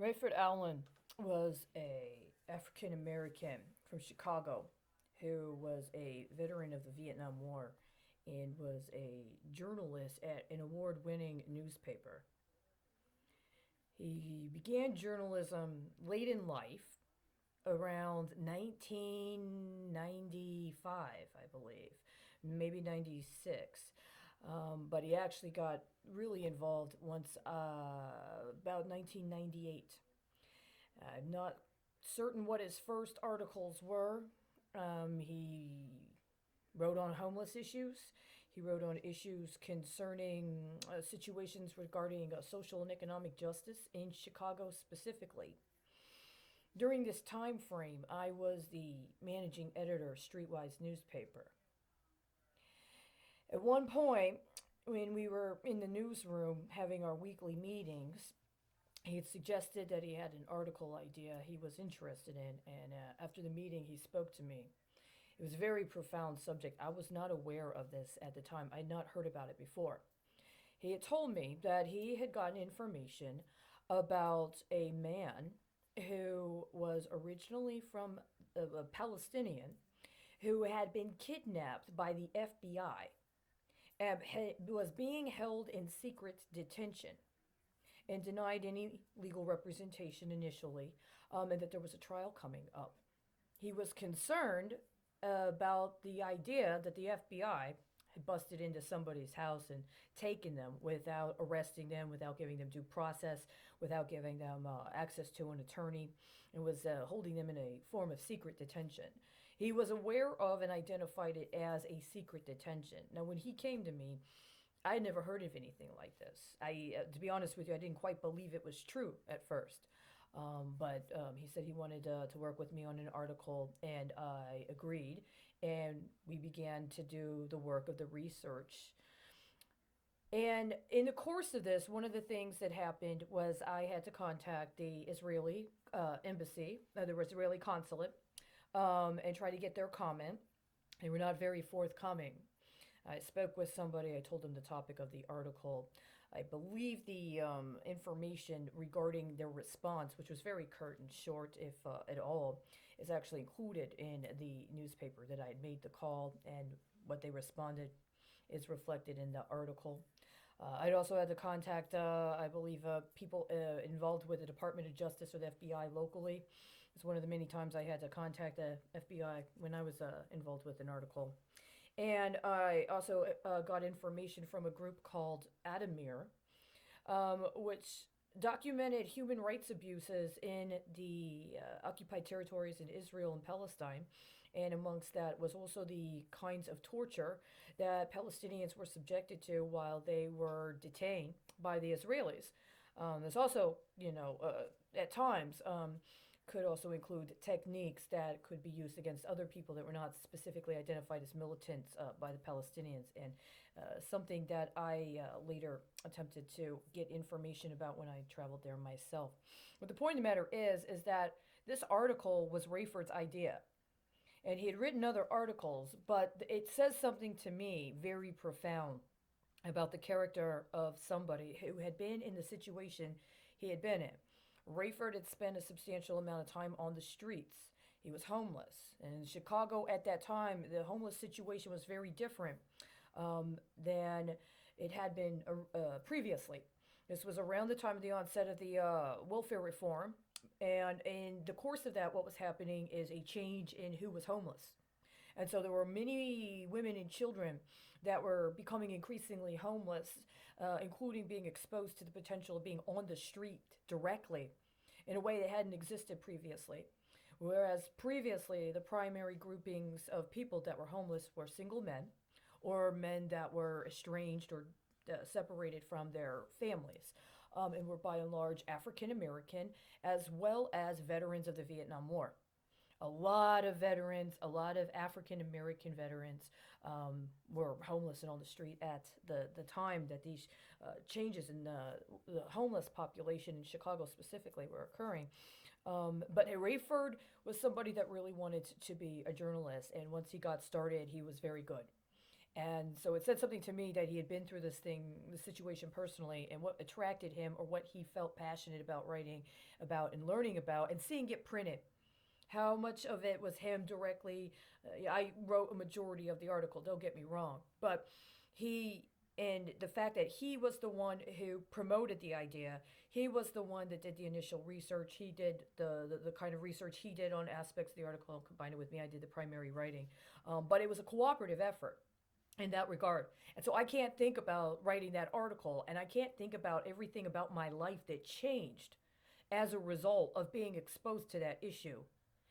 Rayford Allen was a African American from Chicago who was a veteran of the Vietnam War and was a journalist at an award-winning newspaper. He began journalism late in life, around 1995, I believe, maybe 96. But he actually got really involved once about 1998. I'm not certain what his first articles were. He wrote on homeless issues. He wrote on issues concerning situations regarding social and economic justice in Chicago specifically. During this time frame, I was the managing editor of Streetwise newspaper. At one point, when we were in the newsroom having our weekly meetings, he had suggested that he had an article idea he was interested in, and after the meeting, he spoke to me. It was a very profound subject. I was not aware of this at the time, I had not heard about it before. He had told me that he had gotten information about a man who was originally from a Palestinian who had been kidnapped by the FBI and was being held in secret detention and denied any legal representation initially, and that there was a trial coming up. He was concerned about the idea that the FBI had busted into somebody's house and taken them without arresting them, without giving them due process, without giving them access to an attorney, and was holding them in a form of secret detention. He was aware of and identified it as a secret detention. Now, when he came to me, I had never heard of anything like this. To be honest with you, I didn't quite believe it was true at first. But he said he wanted to work with me on an article, and I agreed. And we began to do the work of the research. And in the course of this, one of the things that happened was I had to contact the Israeli embassy, the Israeli consulate, and try to get their comment. They were not very forthcoming. I spoke with somebody. I told them the topic of the article. I believe the information regarding their response, which was very curt and short, if at all, is actually included in the newspaper that I had made the call, and what they responded is reflected in the article. I'd also had to contact, I believe, people involved with the Department of Justice or the FBI locally. It's one of the many times I had to contact the FBI when I was involved with an article. And I also got information from a group called Adamir, which documented human rights abuses in the occupied territories in Israel and Palestine. And amongst that was also the kinds of torture that Palestinians were subjected to while they were detained by the Israelis. There's also, at times, could also include techniques that could be used against other people that were not specifically identified as militants by the Palestinians, and something that I later attempted to get information about when I traveled there myself. But the point of the matter is that this article was Rayford's idea. And he had written other articles, but it says something to me very profound about the character of somebody who had been in the situation he had been in. Rayford had spent a substantial amount of time on the streets. He was homeless. And in Chicago at that time, the homeless situation was very different than it had been previously. This was around the time of the onset of the welfare reform. And in the course of that, what was happening is a change in who was homeless. And so there were many women and children that were becoming increasingly homeless, including being exposed to the potential of being on the street directly in a way that hadn't existed previously. Whereas previously, the primary groupings of people that were homeless were single men or men that were estranged or separated from their families. And were by and large African American as well as veterans of the Vietnam War. A lot of veterans, a lot of African American veterans were homeless and on the street at the time that these changes in the homeless population in Chicago specifically were occurring. But Rayford was somebody that really wanted to be a journalist, and once he got started, he was very good. And so it said something to me that he had been through the situation personally, and what attracted him or what he felt passionate about writing about and learning about and seeing it printed. How much of it was him directly? I wrote a majority of the article, don't get me wrong. But he, and the fact that he was the one who promoted the idea, he was the one that did the initial research. He did the kind of research he did on aspects of the article and combined it with me. I did the primary writing. But it was a cooperative effort in that regard. And so I can't think about writing that article, and I can't think about everything about my life that changed as a result of being exposed to that issue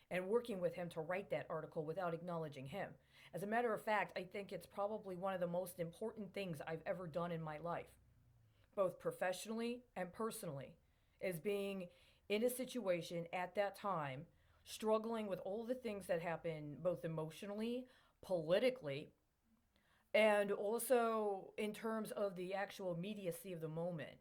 and working with him to write that article without acknowledging him. As a matter of fact, I think it's probably one of the most important things I've ever done in my life, both professionally and personally, is being in a situation at that time, struggling with all the things that happen both emotionally, politically, and also in terms of the actual immediacy of the moment,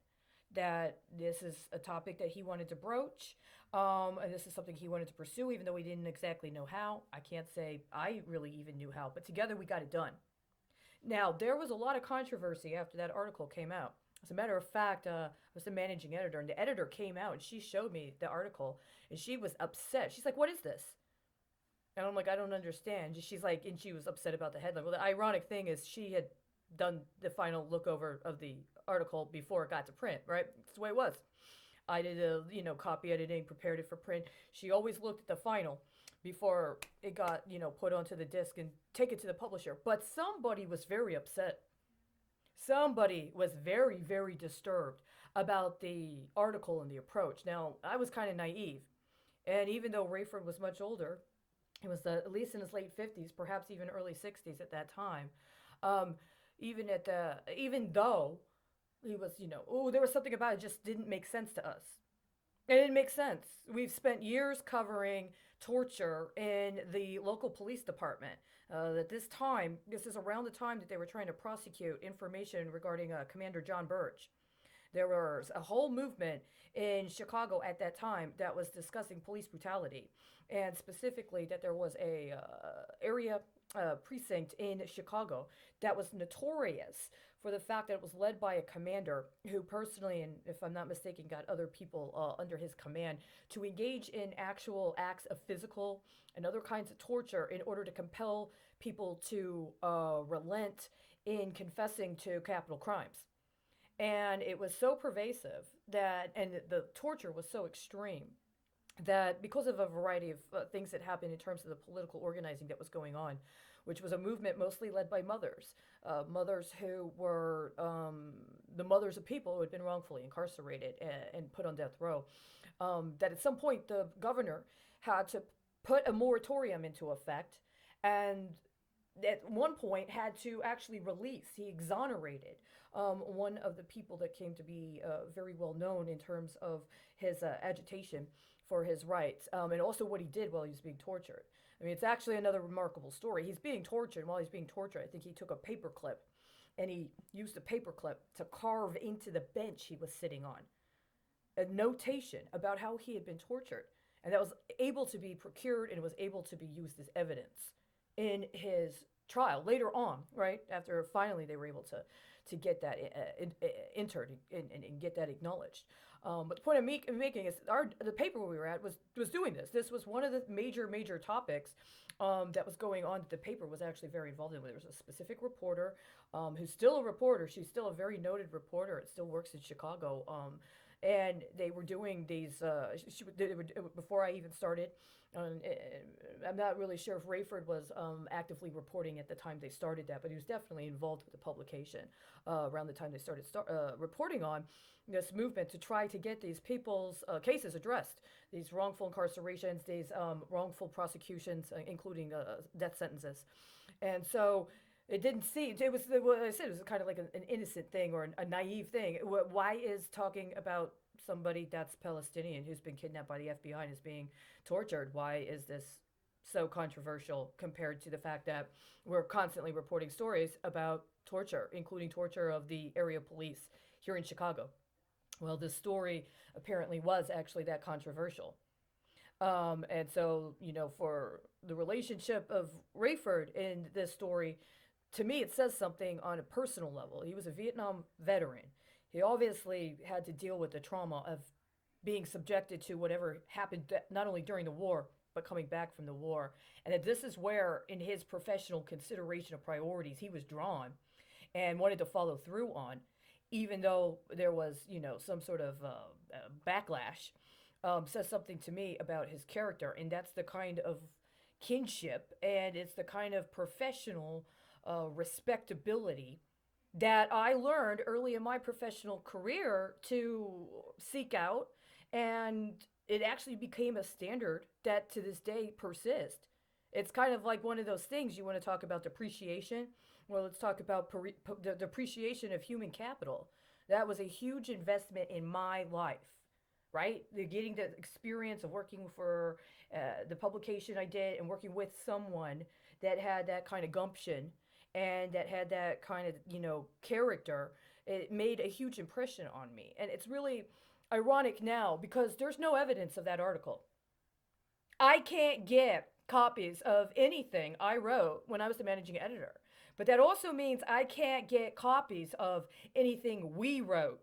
that this is a topic that he wanted to broach, and this is something he wanted to pursue, even though he didn't exactly know how. I can't say I really even knew how, but together we got it done. Now, there was a lot of controversy after that article came out. As a matter of fact, I was the managing editor, and the editor came out and she showed me the article, and she was upset. She's like, "What is this?" And I'm like, "I don't understand." She's like, and she was upset about the headline. Well, the ironic thing is she had done the final look over of the article before it got to print, right? That's the way it was. I did copy editing, prepared it for print. She always looked at the final before it got, put onto the disc and take it to the publisher. But somebody was very upset. Somebody was very, very disturbed about the article and the approach. Now, I was kind of naive. And even though Rayford was much older, he was at least in his late 50s, perhaps even early 60s at that time. Um, even though he was, there was something about it just didn't make sense to us. It didn't make sense. We've spent years covering torture in the local police department. At this is around the time that they were trying to prosecute information regarding Commander John Burge. There was a whole movement in Chicago at that time that was discussing police brutality, and specifically that there was a area precinct in Chicago that was notorious for the fact that it was led by a commander who personally, and if I'm not mistaken, got other people under his command to engage in actual acts of physical and other kinds of torture in order to compel people to relent in confessing to capital crimes. And it was so pervasive and the torture was so extreme that because of a variety of things that happened in terms of the political organizing that was going on, which was a movement mostly led by mothers who were the mothers of people who had been wrongfully incarcerated and put on death row, that at some point the governor had to put a moratorium into effect, and at one point had to actually he exonerated one of the people that came to be very well known in terms of his agitation for his rights, and also what he did while he was being tortured. I mean, it's actually another remarkable story. He's being tortured, and while he's being tortured, I think he took a paperclip, and he used a paperclip to carve into the bench he was sitting on a notation about how he had been tortured. And that was able to be procured and was able to be used as evidence in his trial later on, right? After finally they were able to get that entered and get that acknowledged. But the point I'm making is the paper we were at was doing this. This was one of the major topics that was going on that the paper was actually very involved in. There was a specific reporter who's still a reporter. She's still a very noted reporter. It still works in Chicago. And they were doing these, before I even started. I'm not really sure if Rayford was actively reporting at the time they started that, but he was definitely involved with the publication around the time they started reporting on this movement to try to get these people's cases addressed, these wrongful incarcerations, these wrongful prosecutions, including death sentences. And so it didn't seem, what I said, it was kind of like an innocent thing or a naive thing. Why is talking about somebody that's Palestinian who's been kidnapped by the FBI and is being tortured, why is this so controversial compared to the fact that we're constantly reporting stories about torture, including torture of the area police here in Chicago? Well, this story apparently was actually that controversial. And so, for the relationship of Rayford in this story, to me, it says something on a personal level. He was a Vietnam veteran. He obviously had to deal with the trauma of being subjected to whatever happened not only during the war, but coming back from the war. And that this is where, in his professional consideration of priorities, he was drawn and wanted to follow through on, even though there was, some sort of backlash, says something to me about his character. And that's the kind of kinship and it's the kind of professional respectability that I learned early in my professional career to seek out. And it actually became a standard that to this day persists. It's kind of like one of those things you want to talk about depreciation. Well, let's talk about the depreciation of human capital. That was a huge investment in my life, right? The getting the experience of working for the publication I did and working with someone that had that kind of gumption and that had that kind of, character, it made a huge impression on me. And it's really ironic now because there's no evidence of that article. I can't get copies of anything I wrote when I was the managing editor. But that also means I can't get copies of anything we wrote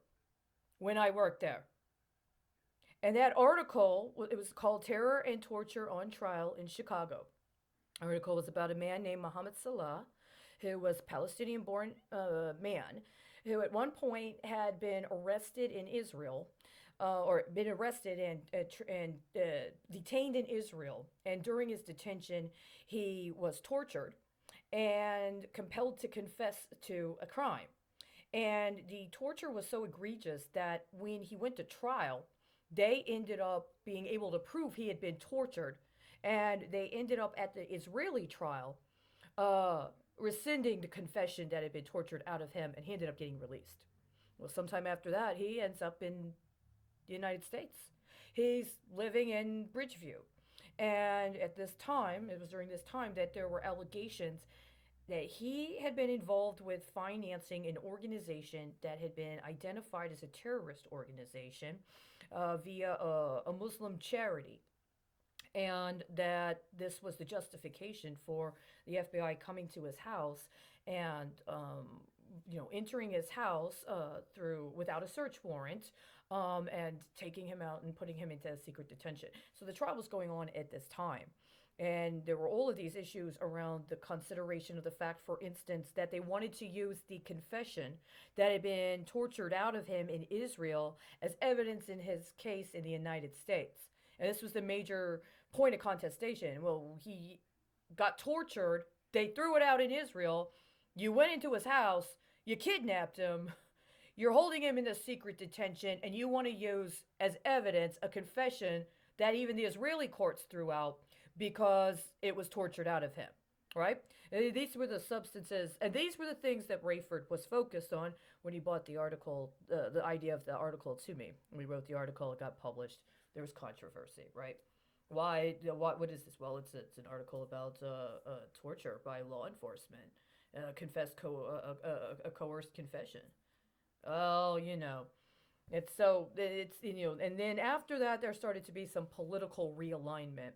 when I worked there. And that article, it was called Terror and Torture on Trial in Chicago. The article was about a man named Mohammed Salah, who was a Palestinian-born man, who at one point had been arrested in Israel, or been arrested and detained in Israel. And during his detention, he was tortured and compelled to confess to a crime. And the torture was so egregious that when he went to trial, they ended up being able to prove he had been tortured. And they ended up at the Israeli trial rescinding the confession that had been tortured out of him, and he ended up getting released. Well, sometime after that, he ends up in the United States. He's living in Bridgeview. And at this time, it was during this time that there were allegations that he had been involved with financing an organization that had been identified as a terrorist organization via a Muslim charity. And that this was the justification for the FBI coming to his house and, entering his house without a search warrant and taking him out and putting him into secret detention. So the trial was going on at this time. And there were all of these issues around the consideration of the fact, for instance, that they wanted to use the confession that had been tortured out of him in Israel as evidence in his case in the United States. And this was the major point of contestation. Well, he got tortured. They threw it out in Israel. You went into his house. You kidnapped him. You're holding him in a secret detention, and you want to use as evidence a confession that even the Israeli courts threw out because it was tortured out of him, right? These were the substances, and these were the things that Rayford was focused on when he bought the article, the idea of the article to me. We wrote the article, it got published. There was controversy, right? Why? What is this? Well, it's an article about torture by law enforcement, a coerced confession. Oh, and then after that, there started to be some political realignment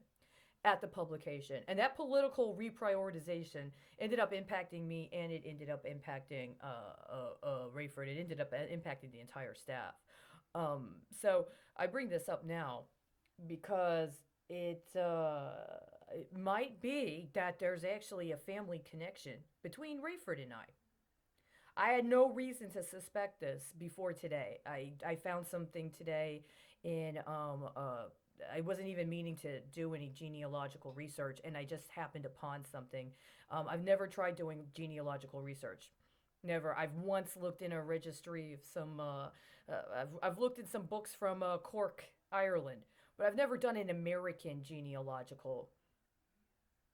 at the publication. And that political reprioritization ended up impacting me, and it ended up impacting Rayford. It ended up impacting the entire staff. So I bring this up now because it might be that there's actually a family connection between Rayford and I had no reason to suspect this before today. I found something today in I wasn't even meaning to do any genealogical research, and I just happened upon something. I've never tried doing genealogical research. Never. I've once looked in a registry of some. I've looked in some books from Cork, Ireland, but I've never done an American genealogical.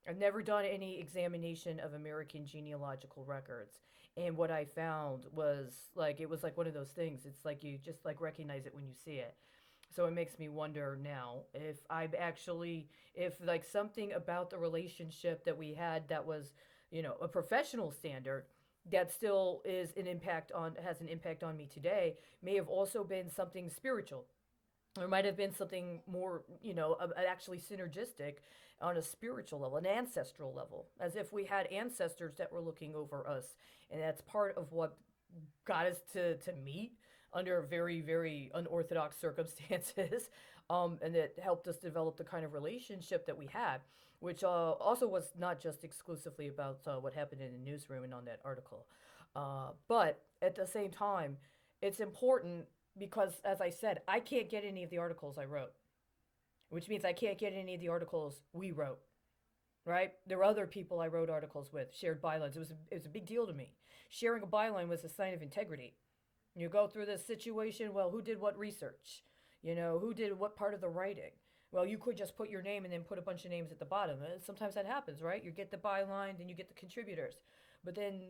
I've never done any examination of American genealogical records. And what I found was it was like one of those things. It's like you just recognize it when you see it. So it makes me wonder now if something about the relationship that we had that was, a professional standard that still has an impact on me today may have also been something spiritual. There might have been something more, actually synergistic on a spiritual level, an ancestral level, as if we had ancestors that were looking over us. And that's part of what got us to meet under very, very unorthodox circumstances. And it helped us develop the kind of relationship that we had, which also was not just exclusively about what happened in the newsroom and on that article. But at the same time, it's important because, as I said, I can't get any of the articles I wrote, which means I can't get any of the articles we wrote, right? There were other people I wrote articles with, shared bylines. It was a big deal to me. Sharing a byline was a sign of integrity. You go through this situation, well, who did what research? Who did what part of the writing? Well, you could just put your name and then put a bunch of names at the bottom. Sometimes that happens, right? You get the byline, then you get the contributors. But then,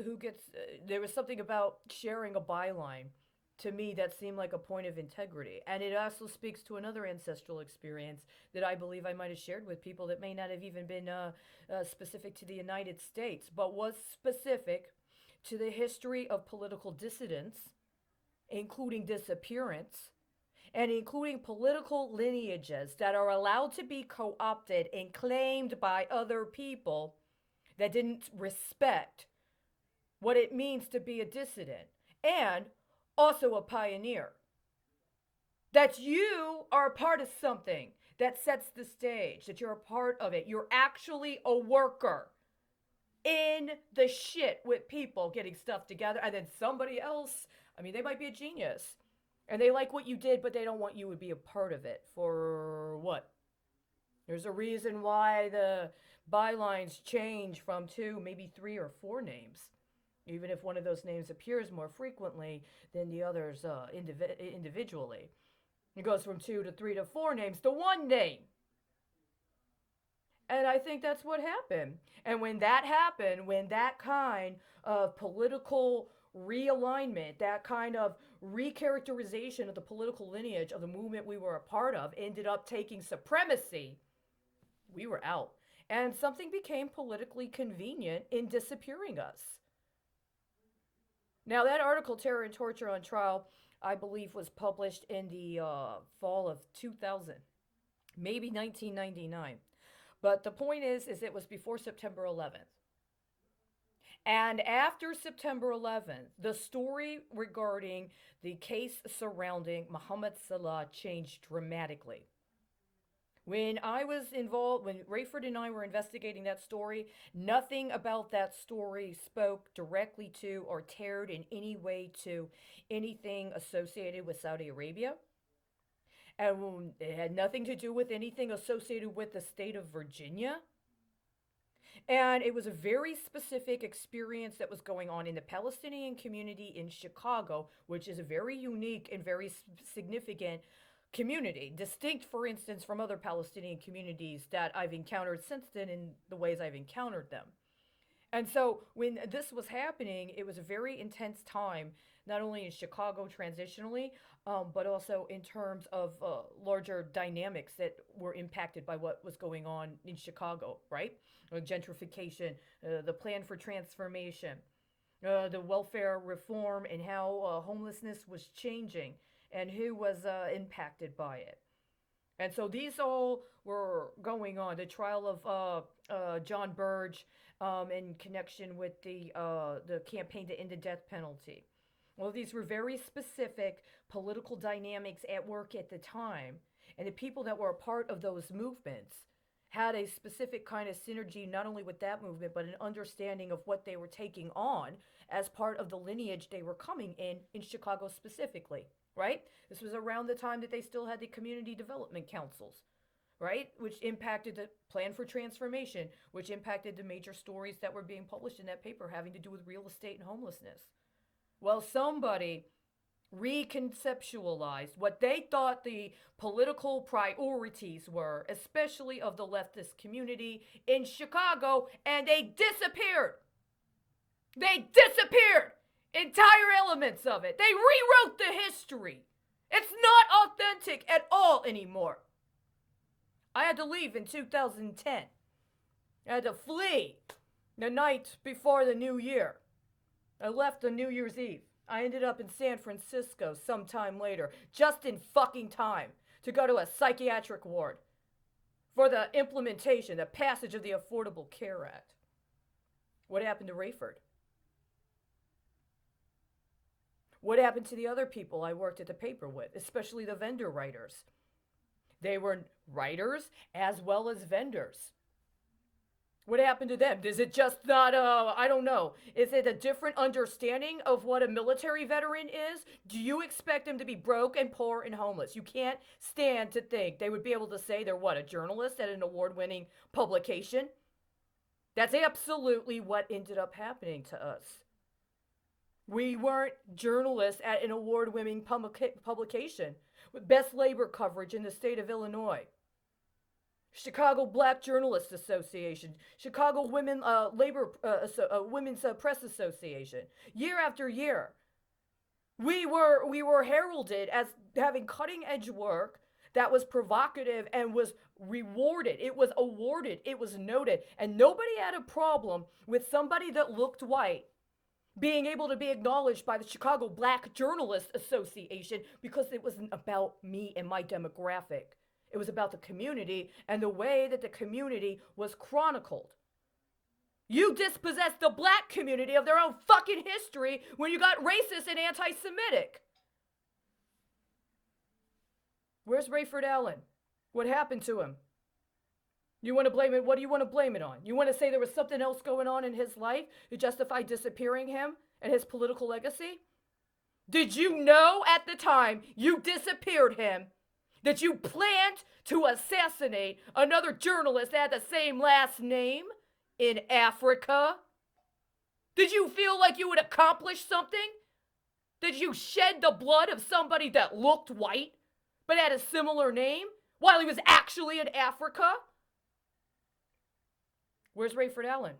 who gets. There was something about sharing a byline to me that seemed like a point of integrity. And it also speaks to another ancestral experience that I believe I might have shared with people that may not have even been specific to the United States, but was specific to the history of political dissidence, including disappearance, and including political lineages that are allowed to be co opted and claimed by other people that didn't respect what it means to be a dissident and also a pioneer. That you are a part of something that sets the stage, that you're a part of it. You're actually a worker in the shit with people getting stuff together, and then somebody else, they might be a genius and they like what you did, but they don't want you to be a part of it. For what? There's a reason why the bylines change from 2, maybe 3 or 4 names, even if one of those names appears more frequently than the others individually. It goes from 2 to 3 to 4 names to 1 name. And I think that's what happened. And when that happened, when that kind of political realignment, that kind of recharacterization of the political lineage of the movement we were a part of ended up taking supremacy, we were out. And something became politically convenient in disappearing us. Now, that article, Terror and Torture on Trial, I believe was published in the fall of 2000, maybe 1999. But the point is it was before September 11th. And after September 11th, the story regarding the case surrounding Mohammed Salah changed dramatically. When I was involved, when Rayford and I were investigating that story, nothing about that story spoke directly to or teared in any way to anything associated with Saudi Arabia. And it had nothing to do with anything associated with the state of Virginia. And it was a very specific experience that was going on in the Palestinian community in Chicago, which is a very unique and very significant community, distinct, for instance, from other Palestinian communities that I've encountered since then in the ways I've encountered them. And so when this was happening, it was a very intense time, not only in Chicago transitionally, but also in terms of larger dynamics that were impacted by what was going on in Chicago, right? Gentrification, the plan for transformation, the welfare reform, and how homelessness was changing and who was impacted by it. And so these all were going on. The trial of John Burge in connection with the campaign to end the death penalty. Well, these were very specific political dynamics at work at the time. And the people that were a part of those movements had a specific kind of synergy, not only with that movement, but an understanding of what they were taking on as part of the lineage they were coming in Chicago specifically, right? This was around the time that they still had the community development councils, right? Which impacted the plan for transformation, which impacted the major stories that were being published in that paper having to do with real estate and homelessness. Well, somebody reconceptualized what they thought the political priorities were, especially of the leftist community in Chicago, and they disappeared. They disappeared. Entire elements of it. They rewrote the history. It's not authentic at all anymore. I had to leave in 2010. I had to flee the night before the new year. I left on New Year's Eve. I ended up in San Francisco sometime later, just in fucking time, to go to a psychiatric ward for the implementation, the passage of the Affordable Care Act. What happened to Rayford? What happened to the other people I worked at the paper with, especially the vendor writers? They were writers as well as vendors. What happened to them? Is it just not, I don't know. Is it a different understanding of what a military veteran is? Do you expect them to be broke and poor and homeless? You can't stand to think they would be able to say they're what, a journalist at an award-winning publication? That's absolutely what ended up happening to us. We weren't journalists at an award-winning publication with best labor coverage in the state of Illinois. Chicago Black Journalists Association, Chicago Women's Press Association. Year after year, we were heralded as having cutting-edge work that was provocative and was rewarded. It was awarded. It was noted. And nobody had a problem with somebody that looked white being able to be acknowledged by the Chicago Black Journalists Association because it wasn't about me and my demographic. It was about the community and the way that the community was chronicled. You dispossessed the black community of their own fucking history when you got racist and anti-Semitic. Where's Rayford Allen? What happened to him? You want to blame it? What do you want to blame it on? You want to say there was something else going on in his life to justify disappearing him and his political legacy? Did you know at the time you disappeared him that you planned to assassinate another journalist that had the same last name in Africa? Did you feel like you would accomplish something? Did you shed the blood of somebody that looked white but had a similar name while he was actually in Africa? Where's Rayford Allen?